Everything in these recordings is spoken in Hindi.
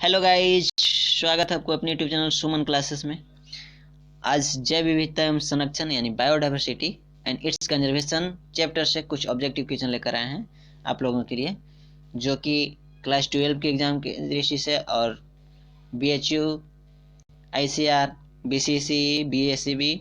हेलो गाइस, स्वागत है आपको अपने यूट्यूब चैनल सुमन क्लासेस में। आज जैव विविधता एवं संरक्षण यानी biodiversity and it's conservation chapter से कुछ ऑब्जेक्टिव क्वेश्चन लेकर आए हैं आप लोगों के लिए, जो कि क्लास 12 के एग्जाम की दृष्टि से और BHU, ICR, BCC, BSCB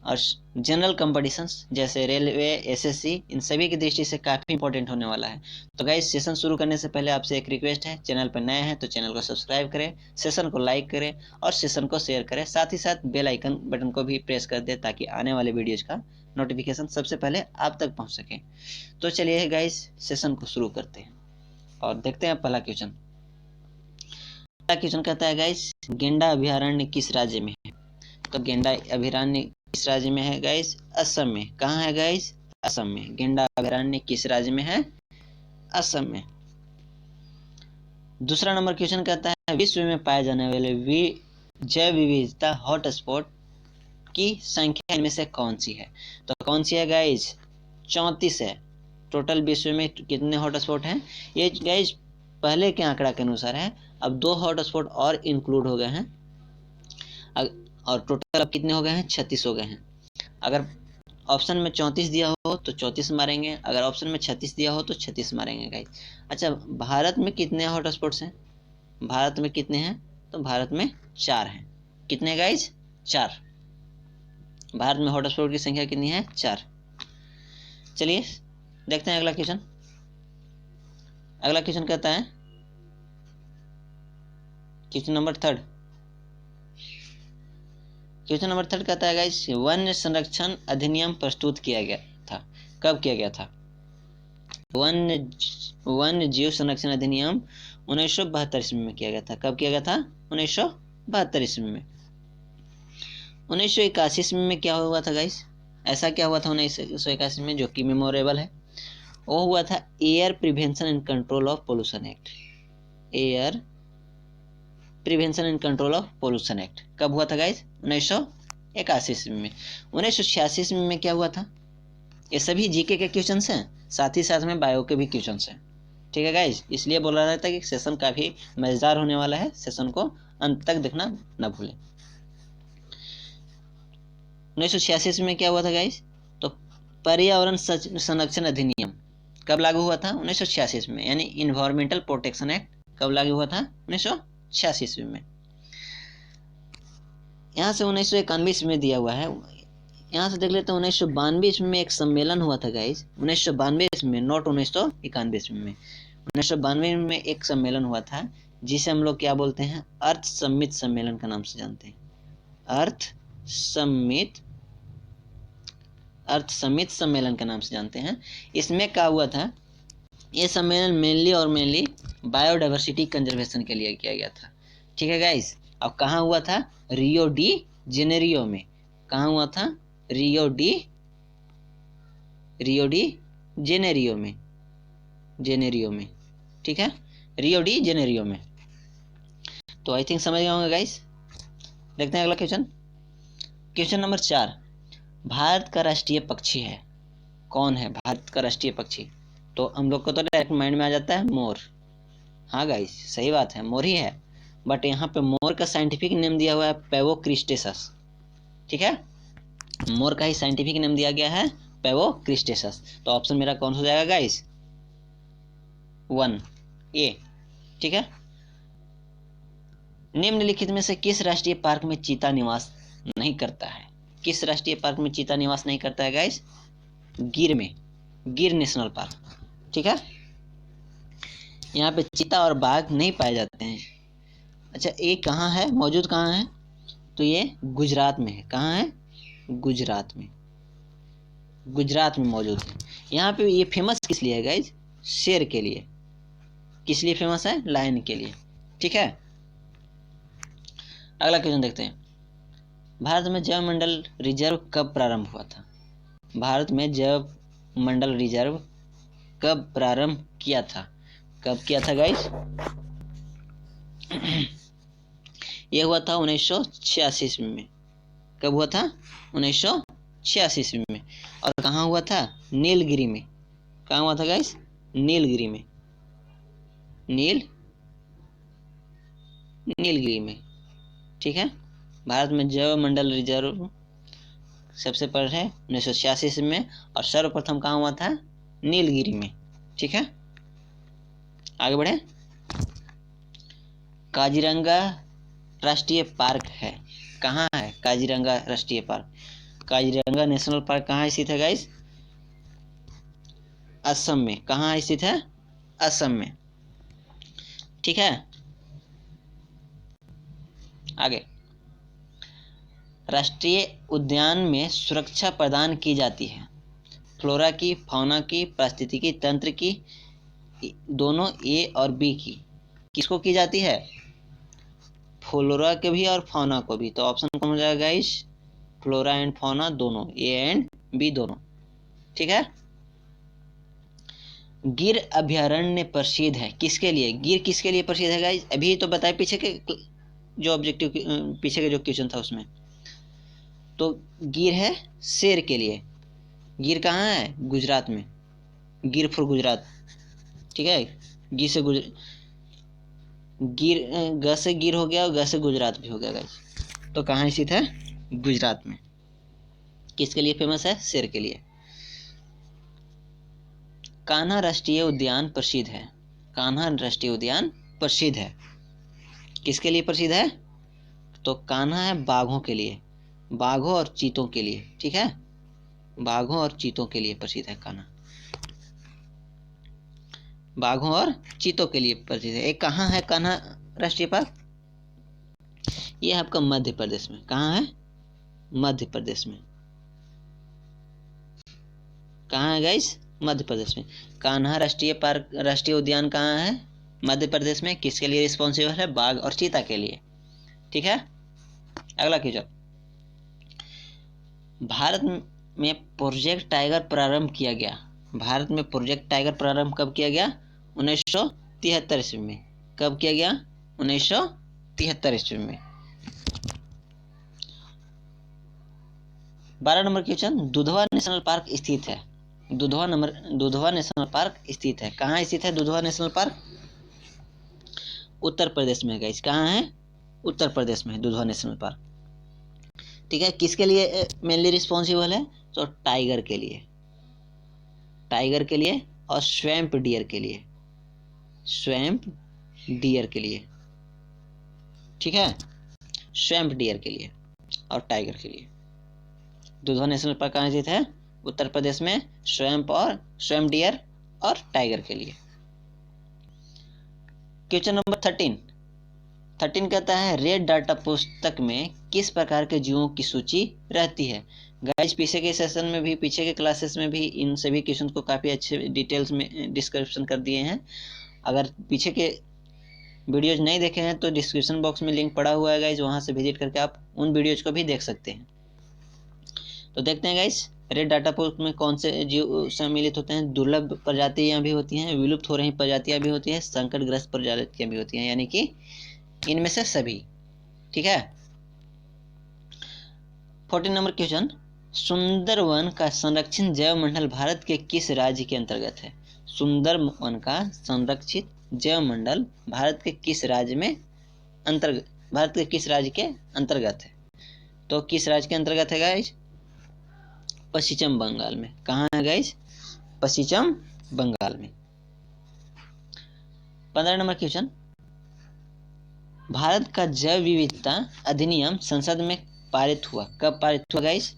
और जनरल कंपटीशंस जैसे रेलवे, SSC, इन सभी की दृष्टि से काफ़ी इंपॉर्टेंट होने वाला है। तो गाइस, सेशन शुरू करने से पहले आपसे एक रिक्वेस्ट है, चैनल पर नए हैं तो चैनल को सब्सक्राइब करें, सेशन को लाइक करें और सेशन को शेयर करें। साथ ही साथ बेल आइकन बटन को भी प्रेस कर दें ताकि आने वाले वीडियोज का नोटिफिकेशन सबसे पहले आप तक पहुँच सके। तो चलिए गाइस, सेशन को शुरू करते हैं और देखते हैं पहला क्वेश्चन। पहला क्वेश्चन कहता है गाइस, गेंडा अभयारण्य किस राज्य में है? तो गेंडा अभयारण्य किस राज्य में है गाइस? असम में। कहाँ है गाइस? असम में। गेंडा अभयारण्य किस राज्य में है? असम में। दूसरा नंबर क्वेश्चन कहता है, विश्व में पाए जाने वाले जैव विविधता हॉटस्पॉट की संख्या इनमें से कौन सी है? तो कौन सी है गाइस? 34 है। टोटल विश्व में कितने हॉटस्पॉट हैं? ये गाइस पहले के आंकड़ा के अनुसार है, अब 2 हॉटस्पॉट और इंक्लूड हो गए हैं और टोटल अब कितने हो गए हैं? 36 हो गए हैं। अगर ऑप्शन में 34 दिया हो तो 34 मारेंगे, अगर ऑप्शन में 36 दिया हो तो 36 मारेंगे गाइस। अच्छा, भारत में कितने हॉटस्पॉट्स हैं? भारत में कितने हैं? तो भारत में 4 हैं। कितने गाइस? 4। भारत में हॉटस्पॉट की संख्या कितनी है? 4। चलिए देखते हैं अगला क्वेश्चन। अगला क्वेश्चन कहता है, क्वेश्चन नंबर 3। क्वेश्चन नंबर 3 कहता है गाइस, वन्य संरक्षण अधिनियम प्रस्तुत किया गया था। कब किया गया था? वन्य जीव संरक्षण अधिनियम 1972 ईस्वी में किया गया था। कब किया गया था? 1972 ईस्वी में। 1981 ईस्वी में क्या हुआ था गाइस? ऐसा क्या हुआ था 1981 में जो कि मेमोरेबल है? वो हुआ था air prevention and control of pollution act. Air prevention and control of pollution act कब हुआ था गाइस? 1981 ईस्वी में। 1986 ईस्वी में क्या हुआ था? ये सभी जीके के क्वेश्चंस हैं, साथ ही साथ में बायो के भी क्वेश्चंस हैं। ठीक है गाइस, इसलिए बोला रहा था कि सेशन काफी मजेदार होने वाला है, सेशन को अंत तक देखना न भूलें। 1986 में क्या हुआ था गाइस? तो पर्यावरण संरक्षण अधिनियम कब लागू हुआ था? 1986 में, यानी इन्वायरमेंटल प्रोटेक्शन एक्ट कब लागू हुआ था? 1986 में। यहाँ से 1991 में दिया हुआ है, यहाँ से देख लेते हैं। 1992 में एक सम्मेलन हुआ था गाइस, 1992 में, नॉट 1991 में। 1992 में एक सम्मेलन हुआ था जिसे हम लोग क्या बोलते हैं? अर्थ समिट सम्मेलन का नाम से जानते हैं। अर्थ समिट सम्मेलन के नाम से जानते हैं। इसमें क्या हुआ था? ये सम्मेलन मेनली बायोडाइवर्सिटी कंजर्वेशन के लिए किया गया था। ठीक है गाइस, अब कहाँ हुआ था? रियो डी जेनेरियो में। कहाँ हुआ था? रियो डी जेनेरियो में। ठीक है, रियो डी जेनेरियो में। तो आई थिंक समझ गए होंगे गाइस। देखते हैं अगला क्वेश्चन। क्वेश्चन नंबर 4, भारत का राष्ट्रीय पक्षी है। कौन है भारत का राष्ट्रीय पक्षी? तो हम लोग को तो डायरेक्ट माइंड में आ जाता है मोर। हाँ गाइस, सही बात है, मोर ही है। बट यहाँ पे मोर का साइंटिफिक नेम दिया हुआ है पेवो क्रिस्टेसस। ठीक है, मोर का ही साइंटिफिक नेम दिया गया है पेवो क्रिस्टेसस। तो ऑप्शन मेरा कौन हो जाएगा गाइस? 1 ए। ठीक है, निम्नलिखित में से किस राष्ट्रीय पार्क में चीता निवास नहीं करता है? किस राष्ट्रीय पार्क में चीता निवास नहीं करता है गाइस? गिर में, गिर नेशनल पार्क। ठीक है, यहाँ पे चीता और बाघ नहीं पाए जाते हैं। अच्छा, ये कहाँ है, मौजूद कहाँ है? तो ये गुजरात में है। कहाँ है? गुजरात में मौजूद है। यहाँ पे ये फेमस किस लिए है गाइज? शेर के लिए। किस लिए फेमस है? लायन के लिए। ठीक है, अगला क्वेश्चन देखते हैं। भारत में जैव मंडल रिजर्व कब प्रारंभ हुआ था? भारत में जैव मंडल रिजर्व कब प्रारंभ किया था? कब किया था गाइज? यह हुआ था 1986 ईस्वी में। कब हुआ था? 1986 ईस्वी में। और कहाँ हुआ था? नीलगिरी में। कहाँ हुआ था गाइस? नीलगिरी में। नीलगिरी में। ठीक है, भारत में जैव मंडल रिजर्व सबसे पहले है 1986 में, और सर्वप्रथम कहाँ हुआ था? नीलगिरी में। ठीक है, आगे बढ़े। काजीरंगा राष्ट्रीय पार्क है, कहाँ है काजीरंगा राष्ट्रीय पार्क? काजीरंगा नेशनल पार्क कहाँ स्थित है गाइस? असम में। कहाँ स्थित है? असम में। ठीक है, आगे। राष्ट्रीय उद्यान में सुरक्षा प्रदान की जाती है फ्लोरा की, फौना की, पारिस्थितिकी तंत्र की, दोनों ए और बी की। किसको की जाती है? फ्लोरा के भी और फौना को भी। तो ऑप्शन कौन हो जाएगा गाइस? फ्लोरा एंड फौना दोनों, ए एंड बी दोनों। ठीक है, गिर अभ्यारण्य प्रसिद्ध है किसके लिए? गिर किसके लिए प्रसिद्ध है गाइस? अभी तो बताए पीछे के जो ऑब्जेक्टिव, पीछे के जो क्वेश्चन था उसमें। तो गिर है शेर के लिए। गिर कहाँ है? गुजरात में। गिर फॉर गुजरात। ठीक है, गिर से गिर, ग से गिर हो गया और ग से गुजरात भी हो गया गाइस। तो कहाँ स्थित है? गुजरात में। किसके लिए फेमस है? शेर के लिए। कान्हा राष्ट्रीय उद्यान प्रसिद्ध है। कान्हा राष्ट्रीय उद्यान प्रसिद्ध है, किसके लिए प्रसिद्ध है? तो कान्हा है बाघों के लिए, बाघों और चीतों के लिए। ठीक है, बाघों और चीतों के लिए प्रसिद्ध है कान्हा, बाघों और चीतों के लिए प्रसिद्ध है। एक कहाँ है कान्हा राष्ट्रीय पार्क? ये आपका मध्य प्रदेश में। कहाँ है? मध्य प्रदेश में। कहाँ है गाइस? मध्य प्रदेश में। कान्हा राष्ट्रीय पार्क, राष्ट्रीय उद्यान कहाँ है? मध्य प्रदेश में। किसके लिए रिस्पॉन्सिबल है? बाघ और चीता के लिए। ठीक है, अगला क्वेश्चन। भारत में प्रोजेक्ट टाइगर प्रारंभ किया गया। भारत में प्रोजेक्ट टाइगर प्रारंभ कब किया गया? 1973 ईस्वी में। कब किया गया? 1973 ईस्वी में। 12 number question. Dudhwa national park स्थित है। दुधवा नेशनल पार्क स्थित है, कहाँ स्थित है दुधवा नेशनल पार्क? उत्तर प्रदेश में गाइस। कहाँ है? उत्तर प्रदेश में दुधवा नेशनल पार्क। ठीक है, किसके लिए मेनली रिस्पॉन्सिबल है? तो टाइगर के लिए, टाइगर के लिए और स्वैम्प डियर के लिए, स्वैम्प डियर के लिए। ठीक है, स्वैम्प डियर के लिए और टाइगर के लिए। दुधवा नेशनल पार्क कहाँ स्थित है? उत्तर प्रदेश में। स्वैम्प डियर और टाइगर के लिए। क्वेश्चन नंबर 13 कहता है रेड डाटा पुस्तक में किस प्रकार के जीवों की सूची रहती है? गाइस, पीछे के सेशन में भी, पीछे के क्लासेस में भी इन सभी क्वेश्चन को काफ़ी अच्छे डिटेल्स में डिस्क्रिप्शन कर दिए हैं। अगर पीछे के वीडियोज नहीं देखे हैं तो डिस्क्रिप्शन बॉक्स में लिंक पड़ा हुआ है गाइस, वहाँ से विजिट करके आप उन वीडियोज को भी देख सकते हैं। तो देखते हैं गाइस, रेड डाटा पुस्तक में कौन से जीव सम्मिलित होते हैं? दुर्लभ प्रजातियां भी होती हैं, विलुप्त हो रही प्रजातियां भी होती हैं, संकटग्रस्त प्रजातियां भी होती हैं, यानी कि इनमें से सभी। ठीक है, 14 नंबर क्वेश्चन। सुंदरवन का संरक्षित जैव मंडल भारत के किस राज्य के अंतर्गत है? सुंदरवन का संरक्षित जैव मंडल भारत के किस राज्य में भारत के किस राज्य के अंतर्गत है? तो किस राज्य के अंतर्गत है गाइस? पश्चिम बंगाल में। कहाँ है गाइस? पश्चिम बंगाल में। 15 नंबर क्वेश्चन। भारत का जैव विविधता अधिनियम संसद में पारित हुआ, कब पारित हुआ गाइस?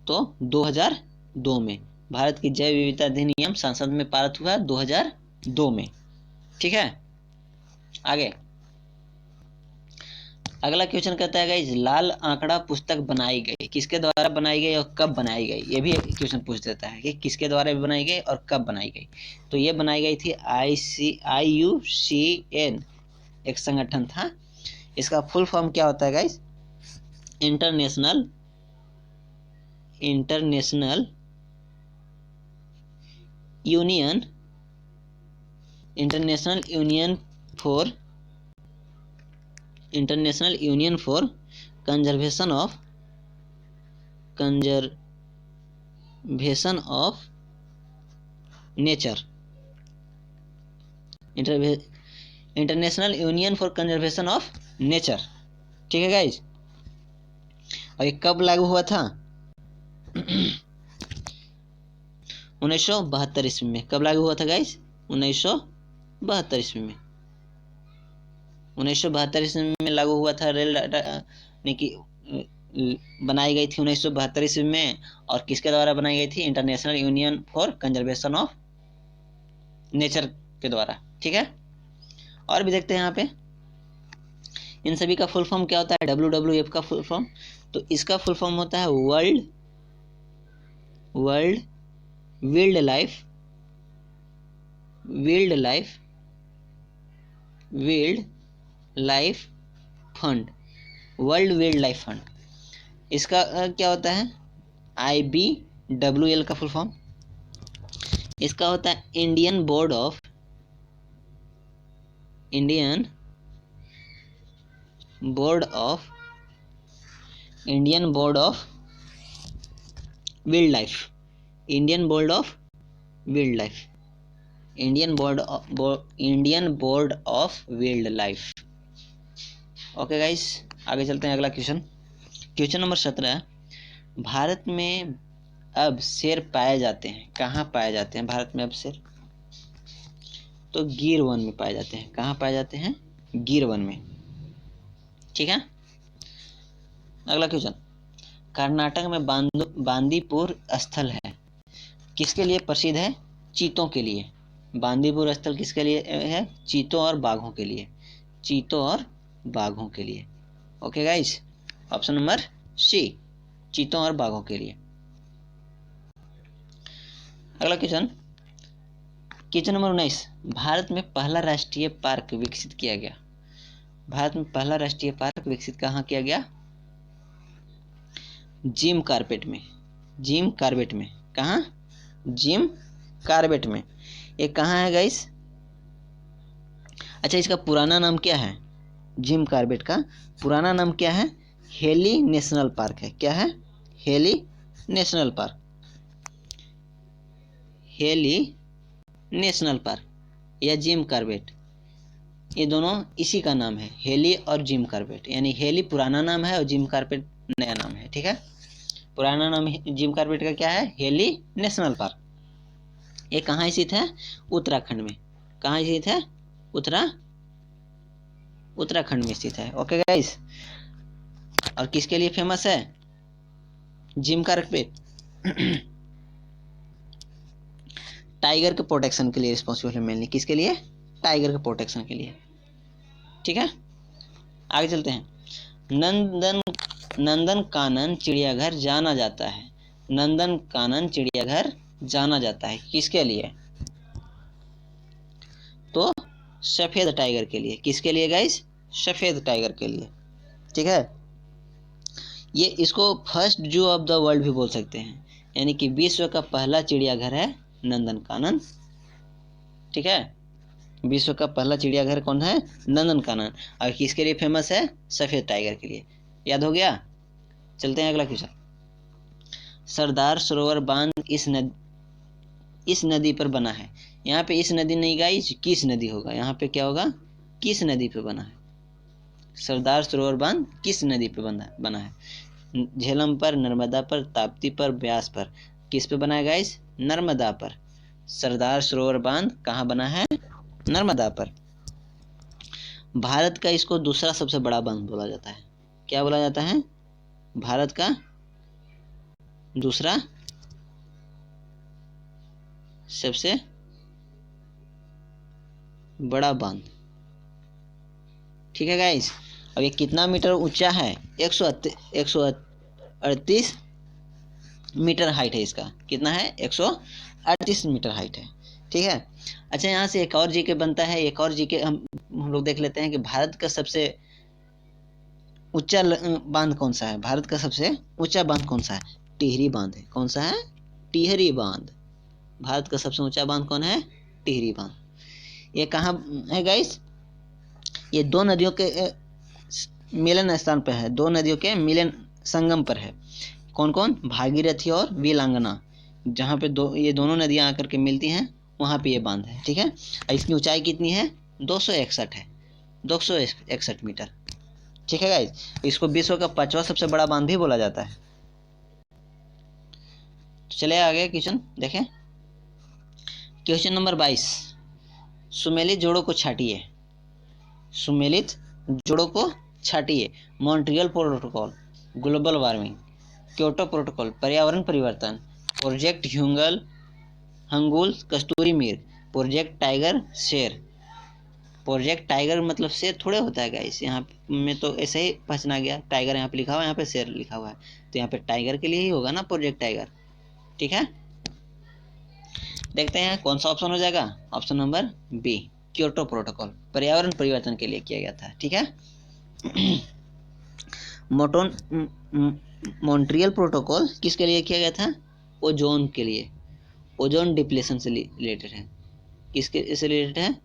तो 2002 में। भारत की जैव विविधता अधिनियम संसद में पारित हुआ 2002 में। ठीक है, आगे अगला क्वेश्चन कहता है गाइस लाल आंकड़ा पुस्तक बनाई गई, किसके द्वारा बनाई गई और कब बनाई गई? ये भी क्वेश्चन पूछ देता है कि किसके द्वारा बनाई गई और कब बनाई गई। तो ये बनाई गई थी IUCN, एक संगठन था। इसका फुल फॉर्म क्या होता है guys? International union for conservation of nature. International union for conservation of nature. ठीक है गाइज। और ये कब लागू हुआ था? 1972 ईस्वी में। कब लागू हुआ था गाइज? 1972 ईस्वी में। 1972 ईस्वी में लागू हुआ था। रेल यानी कि बनाई गई थी 1972 ईस्वी में। और किसके द्वारा बनाई गई थी? International union for conservation of nature के द्वारा। ठीक है। और भी देखते हैं यहाँ पे इन सभी का फुल फॉर्म क्या होता है। WWF का फुल फॉर्म, तो इसका फुल फॉर्म होता है world wild life fund. World wild life fund. इसका क्या होता है? IBWL का फुल फॉर्म। इसका होता है Indian board of wild life. Indian board of wild life. Okay guys, आगे चलते हैं। अगला क्वेश्चन नंबर 17। भारत में अब शेर पाए जाते हैं। कहाँ पाए जाते हैं भारत में अब शेर? तो गिर वन में पाए जाते हैं। कहाँ पाए जाते हैं? गिर वन में। ठीक है। अगला क्वेश्चन, कर्नाटक में बांदीपुर स्थल है, किसके लिए प्रसिद्ध है? चीतों के लिए। बांदीपुर स्थल किसके लिए है? चीतों और बाघों के लिए। Okay guys, option number C, चीतों और बाघों के लिए। अगला क्वेश्चन नंबर 19। भारत में पहला राष्ट्रीय पार्क विकसित किया गया। भारत में पहला राष्ट्रीय पार्क विकसित कहाँ किया गया? जिम कार्बेट में। कहाँ? जिम कार्बेट में। ये कहाँ है गाइस? अच्छा, इसका पुराना नाम क्या है? जिम कार्बेट का पुराना नाम क्या है? हेली नेशनल पार्क है। क्या है? हेली नेशनल पार्क या जिम कार्बेट, ये दोनों इसी का नाम है, हेली और जिम कार्बेट। यानी हेली पुराना नाम है और जिम कार्बेट नया नाम है। ठीक है। पुराना नाम जिम कार्बेट का क्या है? Heli national park. ये कहाँ स्थित है? उत्तराखंड में। कहाँ स्थित है? उत्तराखंड में स्थित है। Okay guys. और किसके लिए फेमस है? जिम कार्बेट टाइगर के प्रोटेक्शन के लिए रिस्पॉन्सिबल है मेनली। किसके लिए? टाइगर के प्रोटेक्शन के लिए। ठीक है। आगे चलते हैं। नंदनकानन चिड़ियाघर जाना जाता है किसके लिए? तो सफेद टाइगर के लिए। किसके लिए गाइस? सफेद टाइगर के लिए। ठीक है। ये इसको first zoo of the world भी बोल सकते हैं, यानी कि विश्व का पहला चिड़ियाघर है नंदनकानन। ठीक है। विश्व का पहला चिड़ियाघर कौन है? नंदनकानन। और किसके लिए फेमस है? सफेद टाइगर के लिए। याद हो गया। चलते हैं अगला क्वेश्चन। सरदार सरोवर बांध इस नदी पर बना है। यहाँ पे इस नदी नहीं गाइस, किस नदी होगा? यहाँ पे क्या होगा? किस नदी पे बना है? सरदार सरोवर बांध किस नदी पे बना है? झेलम पर, नर्मदा पर, ताप्ती पर, ब्यास पर। किस पे बना है गाइस? नर्मदा पर। सरदार सरोवर बांध कहाँ बना है? नर्मदा पर। भारत का इसको दूसरा सबसे बड़ा बांध बोला जाता है। क्या बोला जाता है? भारत का दूसरा सबसे बड़ा बांध। ठीक है गाइस। अब ये कितना मीटर ऊंचा है? 138 मीटर हाइट है इसका। कितना है? 138 मीटर हाइट है। ठीक है। अच्छा, यहाँ से एक और जीके बनता है। एक और जीके हम लोग देख लेते हैं कि भारत का सबसे ऊंचा बांध कौन सा है? भारत का सबसे ऊंचा बांध कौन सा है? टिहरी बांध है। कौन सा है? टिहरी बांध। भारत का सबसे ऊंचा बांध कौन है? टिहरी बांध। ये कहाँ है गाइस? ये दो नदियों के मिलन स्थान पर है। दो नदियों के मिलन संगम पर है। कौन कौन? भागीरथी और वीलांगना। जहाँ पे ये दोनों नदियाँ आकर के मिलती हैं, वहाँ पे ये बांध है। ठीक है। इसकी ऊंचाई कितनी है? 261 है, 261 मीटर। ठीक है गाइज, इसको विश्व का 5वां सबसे बड़ा बांध भी बोला जाता है। तो चले आगे क्वेश्चन देखें। क्वेश्चन नंबर 22, सुमेलित जोड़ों को छाटिए। सुमेलित जोड़ों को छाटिए। Montreal protocol, global warming, Kyoto protocol, पर्यावरण परिवर्तन, प्रोजेक्ट हंगुल कस्तूरी मीर, प्रोजेक्ट टाइगर शेर। प्रोजेक्ट टाइगर मतलब शेर थोड़े होता है गाइस, यहाँ में तो ऐसे ही पहचाना गया, टाइगर यहाँ पे लिखा हुआ है, यहाँ पे शेर लिखा हुआ है, तो यहाँ पे टाइगर के लिए ही होगा ना प्रोजेक्ट टाइगर। ठीक है, देखते हैं कौन सा ऑप्शन हो जाएगा। Option number B, Kyoto protocol, पर्यावरण परिवर्तन के लिए किया गया था। ठीक है, मॉन्ट्रियल प्रोटोकॉल किसके लिए किया गया था? ओजोन के लिए, ओजोन डिप्लेशन से रिलेटेड है। किसके से रिलेटेड है?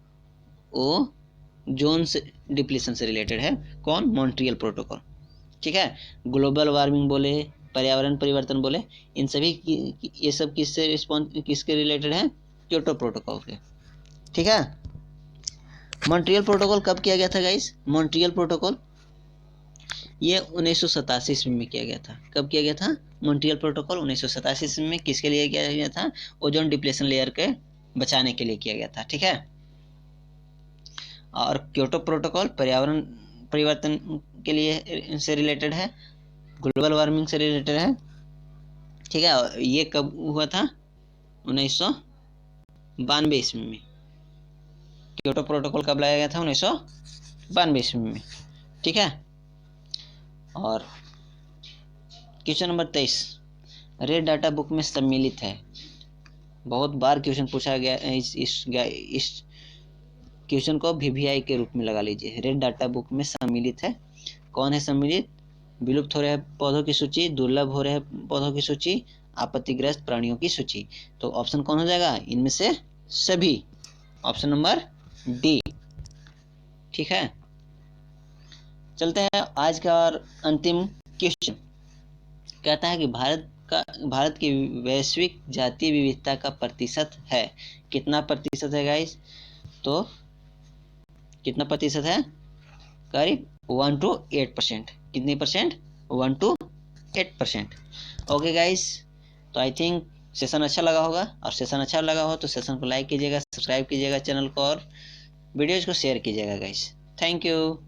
ओजोन से डिप्लेशन से रिलेटेड है। कौन? Montreal protocol. ठीक है, ग्लोबल वार्मिंग बोले, पर्यावरण परिवर्तन बोले, इन सभी ये सब किसके रिलेटेड है? क्योटो प्रोटोकॉल के। ठीक है, मॉन्ट्रियल प्रोटोकॉल कब किया गया था गाइस? मॉन्ट्रियल प्रोटोकॉल ये 1987 ईस्वी में किया गया था। कब किया गया था? मॉन्ट्रियल प्रोटोकॉल 1987 ईस्वी में। किसके लिए किया गया था? ओजोन डिप्लेशन लेयर के बचाने के लिए किया गया था। ठीक है, और क्योटो प्रोटोकॉल पर्यावरण परिवर्तन के लिए से रिलेटेड है, ग्लोबल वार्मिंग से रिलेटेड है। ठीक है, ये कब हुआ था? 1992 ईस्वी में। क्योटो प्रोटोकॉल कब लाया गया था? 1992 ईस्वी में। ठीक है, और question number 23 red data book में सम्मिलित है। बहुत बार क्वेश्चन पूछा गया है, इस क्वेश्चन को VVI के रूप में लगा लीजिए। रेड डाटा बुक में सम्मिलित है, कौन है सम्मिलित? विलुप्त हो रहे पौधों की सूची, दुर्लभ हो रहे पौधों की सूची, आपत्तिग्रस्त प्राणियों की सूची। तो ऑप्शन कौन हो जाएगा? इनमें से सभी, ऑप्शन नंबर डी। ठीक है, चलते हैं आज का और अंतिम क्वेश्चन। कहता है कि भारत की वैश्विक जातीय विविधता का प्रतिशत है। कितना प्रतिशत है गाइस? तो कितना प्रतिशत है? करीब 1 to 8%। कितनी परसेंट? 1 to 8%। ओके गाइस, तो आई थिंक सेशन अच्छा लगा होगा, और सेशन अच्छा लगा हो तो सेशन को लाइक कीजिएगा, सब्सक्राइब कीजिएगा चैनल को, और वीडियोज को शेयर कीजिएगा गाइस। Thank you.